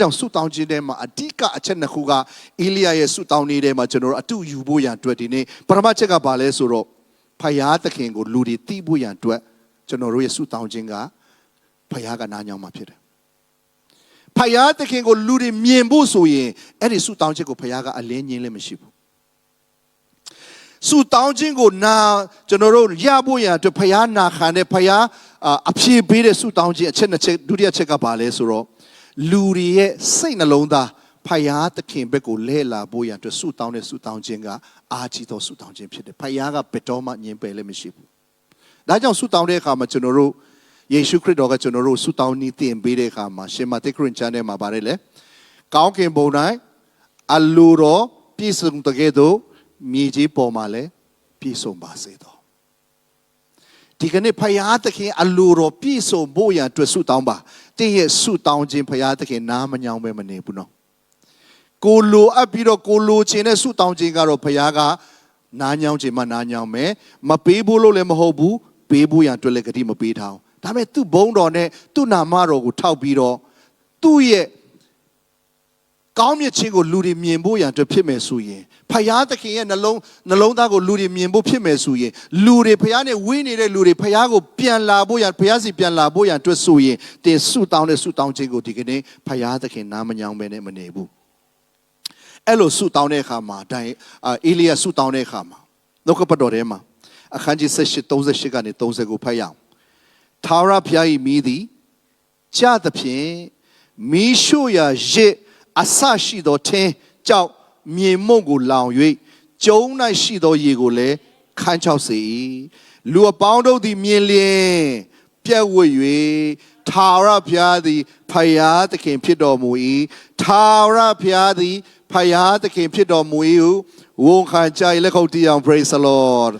ကြောင့်ဆုတောင်းခြင်းထဲမှာအဓိကအချက်နှစ်ခုကအေလိယရဲ့ဆုတောင်းနည်းထဲမှာကျွန်တော်တို့အတူယူဖို့ရန်အတွက်ဒီနေ့ပထမချက်ကဘာလဲဆိုတော့ဖယားသခင်ကိုလူတွေသိဖို့ရန်အတွက်ကျွန်တော်တို့ရဲ့ဆုတောင်းခြင်းကဖယားကနားညောင်းမှာဖြစ်တယ်။ဖယားသခင်ကိုလူတွေမြင်ဖို့ဆိုရင်အဲ့ဒီဆုတောင်းခြင်းကိုဖယားကအလင်းငင်းလည်းမရှိဘူး။ဆုတောင်းခြင်းကိုနာကျွန်တော်တို့ရဖို့ရန်အတွက်ဖယားနာခံတဲ့ဖယားအဖြေပေးတဲ့ဆုတောင်းခြင်းအချက်နှစ်ချက်ဒုတိယချက်ကဘာလဲဆိုတော့လူတွေရဲ့စိတ်နှလုံးသားဖယားသခင်ဘက်ကိုလဲလာဖို့ရန်အတွက်ဆုတောင်းတဲ့ဆုတောင်းခြင်းကအာကြီးသောဆုတောင်းခြင်းဖြစ်တယ်။ဖယားကဘယ်တော့မှညင်ပယ်လည်းမရှိဘူး။ဒါကြောင့်ဆုတောင်းတဲ့အခါမှာကျွန်တော်တို့ယေရှုခရစ်တော်ကကျွန်တော်တို့ဆုတောင်းနည်းသင်ပေးတဲ့အခါမှာရှင်မသက်ခရစ်ကျမ်းထဲမှာပါတယ်လေ။ကောင်းကင်ဘုံ၌အလိုတော်ပြည့်စုံတဲ့ကဲ့သို့မြေကြီးပေါ်မှာလည်းပြည့်စုံပါစေသော။ဒီကနေ့ဖယားသခင်အလိုတော်ပြည့်စုံဖို့ရန်အတွက်ဆုတောင်းပါ။တင်းရဲ့ဆုတောင်းခြင်းဖယားသခင်နားမညောင်းပဲမနေဘူးနော်။ကိုလိုအပ်ပြီးတော့ကိုလိုချင်တဲ့ဆုတောင်းခြင်းကတော့ဖယားကနားညောင်းခြင်းမှနားညောင်းမယ်မပေးဖို့လို့လည်းမဟုတ်ဘူးပေးဖို့ရန်အတွက်လည်းဂတိမပေးထားအောင်ဒါပေမဲ့သူ့ဘုန်းတော်နဲ့သူ့နာမတော်ကိုထောက်ပြီးတော့သူ့ရဲ့ကောင်းမြတ်ခြင်းကိုလူတွေမြင်ဖို့ရန်အတွက်ဖြစ်မယ်ဆိုရင်ဖယားသခင်ရဲ့နှလုံးသားကိုလူတွေမြင်ဖို့ဖြစ်မယ်ဆိုရင်လူတွေဖယားနဲ့ဝေးနေတဲ့လူတွေဖယားကိုပြန်လာဖို့ရန်ဖယားစီပြန်လာဖို့ရန်အတွက်ဆိုရင်တင်ဆုတောင်းတဲ့ဆုတောင်းခြင်းကိုဒီကနေ့ဖယားသခင်နားမညောင်းပဲနဲ့မနေဘူးအဲ့လိုဆုတောင်းတဲ့အခါမှာအေလိယဆုတောင်းတဲ့အခါမှာနှုတ်ကပတ်တော်ထဲမှာအခန်းကြီး38ကနေ30ကိုဖတ်ရအောင်ထာဝရဘုရား၏မီးသည်ကြသဖြင့်မီးရှို့ရာရစ်အဆရှိသောထင်းကြောက်မြေမုံကိုလောင်၍ကျုံ၌ရှိသောရေကိုလည်းခန်းချောက်စေ၏လူအပေါင်းတို့သည်မြင်လျင်ပြက်ဝတ်၍ထာဝရဘုရားသည်ဖယားသခင်ဖြစ်တော်မူ၏ထာဝရဘုရားသည်ဖယားသခင်ဖြစ်တော်မူ၏ဟုဝန်ခံကြ၏လက်ခုပ်တီးအောင် praise the Lord